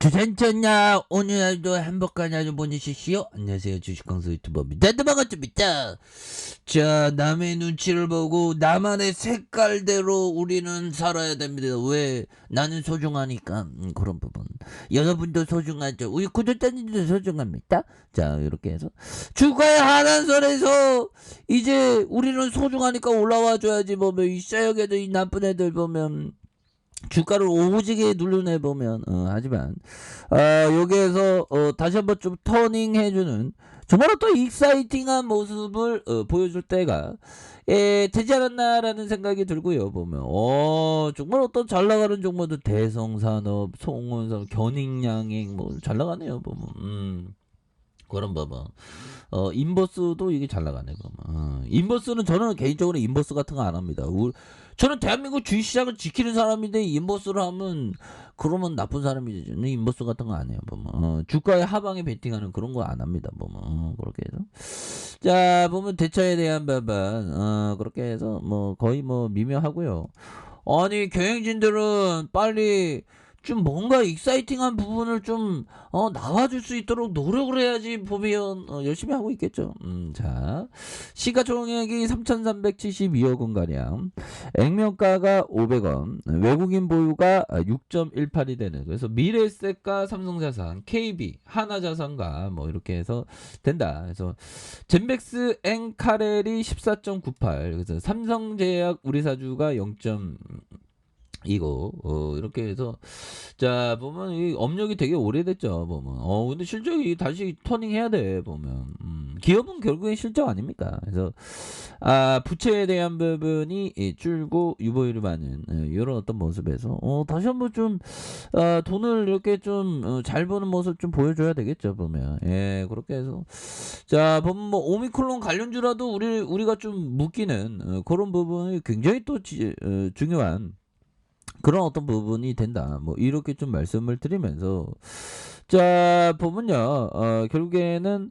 주산쳤냐 오늘도 행복한 하루 보내십시오. 안녕하세요, 주식광수 유튜버입니다. 반갑습니다. 자, 남의 눈치를 보고 나만의 색깔대로 우리는 살아야 됩니다. 왜? 나는 소중하니까. 그런 부분. 여러분도 소중하죠. 우리 구독자님도 소중합니다. 자, 이렇게 해서 주가의 하한선에서 이제 우리는 소중하니까 올라와줘야지. 보면 이 싸역에도 이 나쁜 애들 보면 주가를 오지게 누르내 보면 하지만 여기에서 다시 한번 좀 터닝 해주는 정말 어떤 익사이팅한 모습을 보여줄 때가 되지 않았나라는 생각이 들고요. 보면 정말 어떤 잘 나가는 종목들 대성산업, 송원산업, 견익양행 뭐 잘 나가네요. 보면 그런 봐봐. 인버스도 이게 잘 나가네. 그러면 인버스는 저는 개인적으로 인버스 같은 거 안 합니다. 저는 대한민국 주식시장을 지키는 사람인데 인버스를 하면 그러면 나쁜 사람이지. 인버스 같은 거 안 해요. 보면 주가의 하방에 베팅하는 그런 거 안 합니다. 보면 그렇게 해서 자 보면 대차에 대한 부분 그렇게 해서 뭐 거의 뭐 미묘하고요. 아니 경영진들은 빨리 좀 뭔가 익사이팅한 부분을 좀 나와줄 수 있도록 노력을 해야지 보면 열심히 하고 있겠죠. 자 시가총액이 3,372억 원 가량, 액면가가 500원, 외국인 보유가 6.18이 되는, 그래서 미래에셋과 삼성자산, KB, 하나자산과 뭐 이렇게 해서 된다. 그래서 젠백스 엔카렐이 14.98, 그래서 삼성제약 우리사주가 0. 이거 이렇게 해서 자 보면 이 업력이 되게 오래됐죠. 보면 근데 실적이 다시 터닝해야 돼. 보면 기업은 결국엔 실적 아닙니까? 그래서 부채에 대한 부분이 줄고 유보율이 많은 이런 어떤 모습에서 다시 한번 좀 돈을 이렇게 좀 잘 버는 모습 좀 보여줘야 되겠죠. 보면 그렇게 해서 자 보면 뭐 오미크론 관련주라도 우리가 좀 묶이는 그런 부분이 굉장히 또 중요한 그런 어떤 부분이 된다. 뭐 이렇게 좀 말씀을 드리면서 자 보면요. 결국에는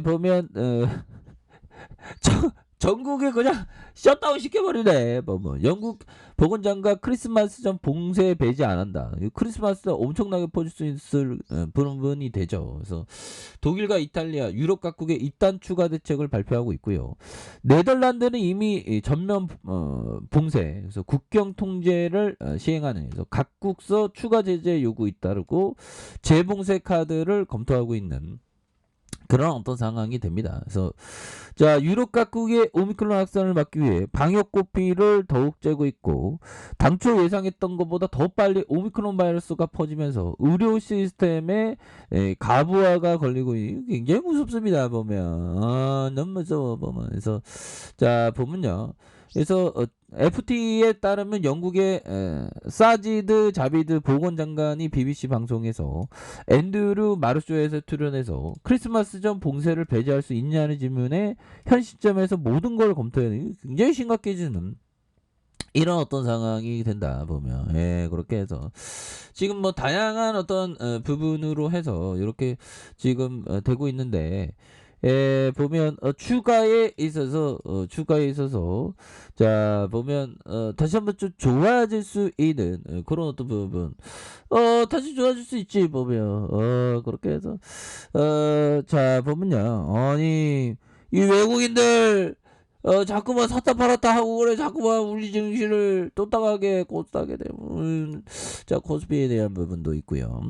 보면 전국에 그냥 셧다운 시켜버리네. 뭐 영국 보건장관 크리스마스 전 봉쇄 배제 안 한다. 크리스마스 엄청나게 퍼질 수 있을 부분이 되죠. 그래서 독일과 이탈리아, 유럽 각국의 이단 추가 대책을 발표하고 있고요. 네덜란드는 이미 전면 봉쇄, 그래서 국경 통제를 시행하는, 그래서 각국서 추가 제재 요구 잇따르고 재봉쇄 카드를 검토하고 있는 그런 어떤 상황이 됩니다. 그래서 자 유럽 각국의 오미크론 확산을 막기 위해 방역 고피를 더욱 째고 있고, 당초 예상했던 것보다 더 빨리 오미크론 바이러스가 퍼지면서 의료 시스템에 가부하가 걸리고 굉장히 무섭습니다. 보면 너무 무서워. 보면 그래서 자 보면요. 그래서 FT에 따르면 영국의 사지드 자비드 보건장관이 BBC 방송에서 앤드루 마르쇼에서 출연해서 크리스마스 전 봉쇄를 배제할 수 있냐는 질문에 현 시점에서 모든 걸 검토해 굉장히 심각해지는 이런 어떤 상황이 된다. 보면 그렇게 해서 지금 뭐 다양한 어떤 부분으로 해서 이렇게 지금 되고 있는데 보면 추가에 있어서 자 보면 다시 한번 좀 좋아질 수 있는 그런 어떤 부분 다시 좋아질 수 있지. 보면 그렇게 해서 자 보면요. 아니 이 외국인들 자꾸만 샀다 팔았다 하고 그래. 자꾸만 우리 증시를 또 따가게 곧따게 되면 자 코스피에 대한 부분도 있고요.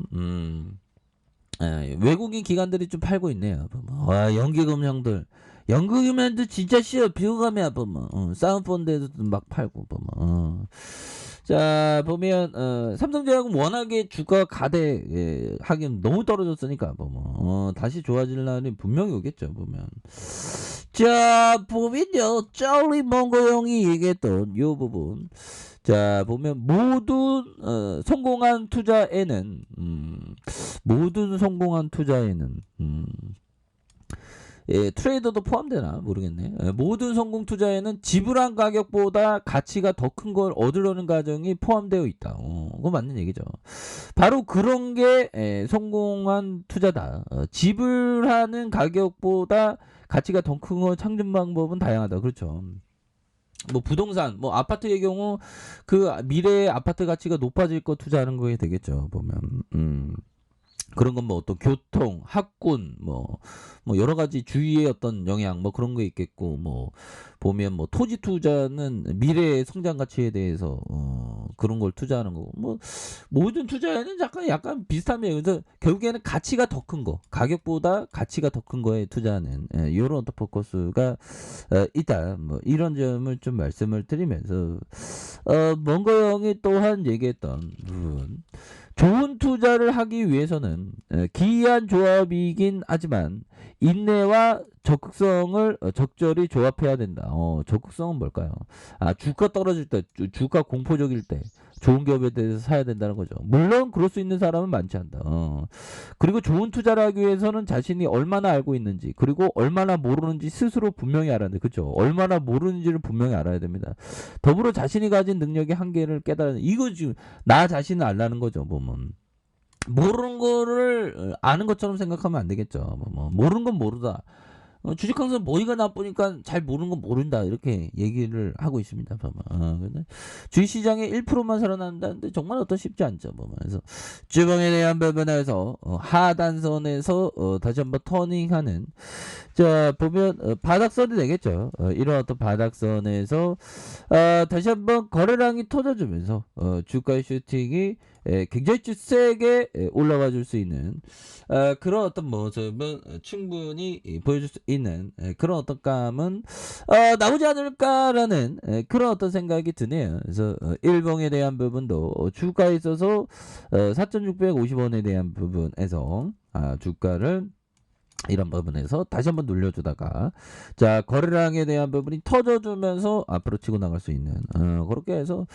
외국인 기관들이 좀 팔고 있네요. 와 연기금형들, 연기금형들 진짜 싫어. 비호감이야. 보면 사운드펀드에도 막 팔고 보면 자 보면 삼성제약은 워낙에 주가 가대 하긴 너무 떨어졌으니까 보면 다시 좋아질 날이 분명히 오겠죠. 보면 자 보면요, 쩔리 몽고 형이 얘기했던 요 부분 자 보면 모든 성공한 투자에는 모든 성공한 투자에는 트레이더도 포함되나 모르겠네. 모든 성공 투자에는 지불한 가격보다 가치가 더 큰 걸 얻으려는 과정이 포함되어 있다. 그거 맞는 얘기죠. 바로 그런 게 성공한 투자다. 지불하는 가격보다 가치가 더 큰 걸 찾는 방법은 다양하다. 그렇죠. 뭐 부동산, 뭐 아파트의 경우 그 미래의 아파트 가치가 높아질 거 투자하는 거에 되겠죠, 보면. 그런 건 뭐 또 교통, 학군, 뭐 여러 가지 주위의 어떤 영향, 뭐 그런 거 있겠고, 뭐 보면 뭐 토지 투자는 미래의 성장 가치에 대해서 그런 걸 투자하는 거고, 뭐 모든 투자에는 약간 비슷합니다. 그래서 결국에는 가치가 더 큰 거, 가격보다 가치가 더 큰 거에 투자하는 이런 어떤 포커스가 있다. 뭐 이런 점을 좀 말씀을 드리면서 먼거 형이 또한 얘기했던 부분. 좋은 투자를 하기 위해서는 기이한 조합이긴 하지만 인내와 적극성을 적절히 조합해야 된다. 적극성은 뭘까요? 주가 떨어질 때, 주가 공포적일 때 좋은 기업에 대해서 사야 된다는 거죠. 물론 그럴 수 있는 사람은 많지 않다. 그리고 좋은 투자를 하기 위해서는 자신이 얼마나 알고 있는지, 그리고 얼마나 모르는지 스스로 분명히 알아야 돼. 그렇죠? 얼마나 모르는지를 분명히 알아야 됩니다. 더불어 자신이 가진 능력의 한계를 깨달는, 이거 지금 나 자신을 알라는 거죠. 보면 모르는 거를 아는 것처럼 생각하면 안 되겠죠. 모르는 건 모르다. 주식항상 머리가 나쁘니까 잘 모르는 건 모른다, 이렇게 얘기를 하고 있습니다. 근데 주식시장에 1%만 살아난다는데 정말 어떤 쉽지 않죠. 그래서 주봉에 대한 부분에서 하단선에서 다시 한번 터닝하는, 자 보면 바닥선이 되겠죠. 이런 어떤 바닥선에서 다시 한번 거래량이 터져주면서 주가의 슈팅이 굉장히 좀 세게 올라가 줄 수 있는 그런 어떤 모습은 충분히 보여줄 수 있는 그런 어떤 감은 나오지 않을까라는 그런 어떤 생각이 드네요. 그래서 일봉에 대한 부분도 주가에 있어서 4,650원에 대한 부분에서 주가를 이런 부분에서 다시 한번 눌려주다가, 자 거래량에 대한 부분이 터져주면서 앞으로 치고 나갈 수 있는 그렇게 해서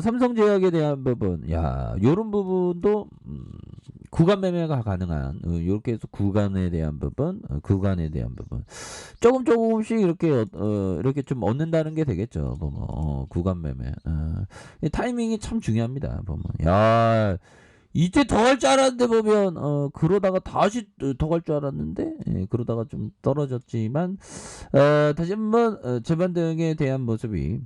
삼성제약에 대한 부분, 요런 부분도 구간 매매가 가능한, 이렇게 해서 구간에 대한 부분, 조금씩 이렇게 좀 얻는다는 게 되겠죠. 구간 매매, 타이밍이 참 중요합니다. 이때 더 갈 줄 알았는데 보면 그러다가 다시 더 갈 줄 알았는데 그러다가 좀 떨어졌지만 다시 한번 재반등에 대한 모습이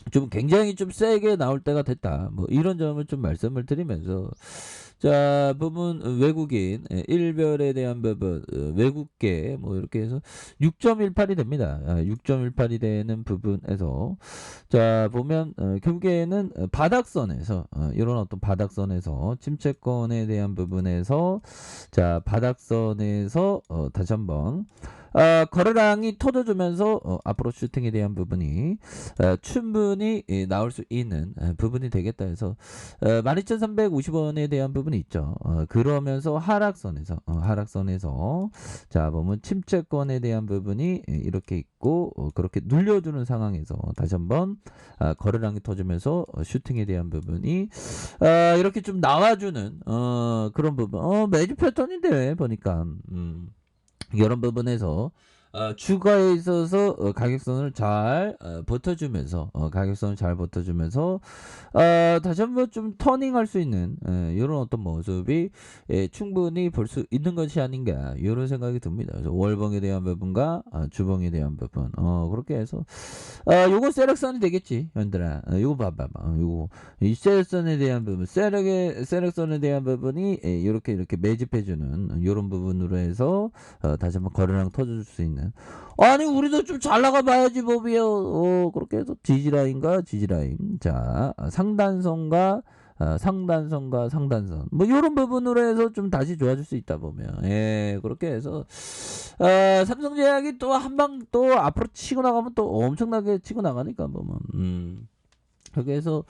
좀 굉장히 좀 세게 나올 때가 됐다. 뭐 이런 점을 좀 말씀을 드리면서, 자 부분 외국인 일별에 대한 부분 외국계 뭐 이렇게 해서 6.18이 됩니다. 6.18이 되는 부분에서 자 보면 결국에는 바닥선에서 이런 어떤 바닥선에서 침체권에 대한 부분에서, 자 바닥선에서 다시 한번 거래량이 터져주면서 앞으로 슈팅에 대한 부분이 충분히 나올 수 있는 부분이 되겠다 해서 12,350원에 대한 부분이 있죠. 그러면서 하락선에서 자 보면 침체권에 대한 부분이 이렇게 있고 그렇게 눌려주는 상황에서 다시 한번 거래량이 터지면서 슈팅에 대한 부분이 이렇게 좀 나와주는 그런 부분. 매주 패턴인데 보니까 이런 부분에서 주가에 있어서 가격선을 잘 버텨주면서 다시 한번 좀 터닝할 수 있는 이런 어떤 모습이 충분히 볼 수 있는 것이 아닌가, 이런 생각이 듭니다. 그래서 월봉에 대한 부분과 주봉에 대한 부분 그렇게 해서 요거 세력선이 되겠지, 현들아. 요거 봐봐. 요거 이 세력선에 대한 부분, 세력선에 대한 부분이 이렇게 매집해주는 이런 부분으로 해서 다시 한번 거래량 터져줄 수 있는. 아니 우리도 좀 잘 나가 봐야지 법이요. 그렇게 해서 지지라인, 자 상단선과 상단선 뭐 이런 부분으로 해서 좀 다시 좋아질 수 있다 보면, 그렇게 해서 삼성제약이 또 한 방 또 앞으로 치고 나가면 또 엄청나게 치고 나가니까 보면 그렇게 해서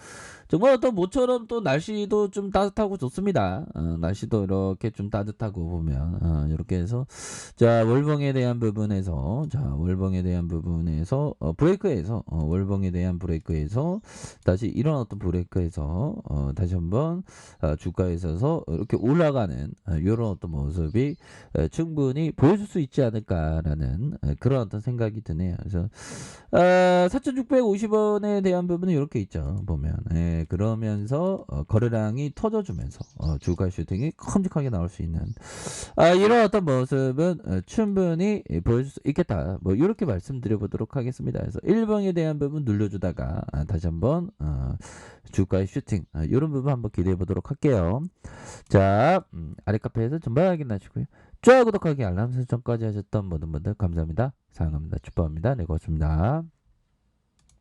정말 어떤 모처럼 또 날씨도 좀 따뜻하고 좋습니다. 날씨도 이렇게 좀 따뜻하고 보면 이렇게 해서 자 월봉에 대한 부분에서 브레이크에서 월봉에 대한 브레이크에서 다시 이런 어떤 브레이크에서 다시 한번 주가에 있어서 이렇게 올라가는 이런 어떤 모습이 충분히 보여줄 수 있지 않을까라는 그런 어떤 생각이 드네요. 그래서 4,650원에 대한 부분은 이렇게 있죠. 있죠. 보면. 예, 그러면서 거래량이 터져주면서 주가 슈팅이 큼직하게 나올 수 있는 이런 어떤 모습은 충분히 보여줄 수 있겠다. 뭐 이렇게 말씀드려 보도록 하겠습니다. 그래서 일봉에 대한 부분 눌러주다가 다시 한번 주가의 슈팅 이런 부분 한번 기대해 보도록 할게요. 자, 아래 카페에서 전방 확인하시고요. 좋아요, 구독하기, 알람 설정까지 하셨던 모든 분들 감사합니다. 사랑합니다. 축복합니다. 네, 고맙습니다.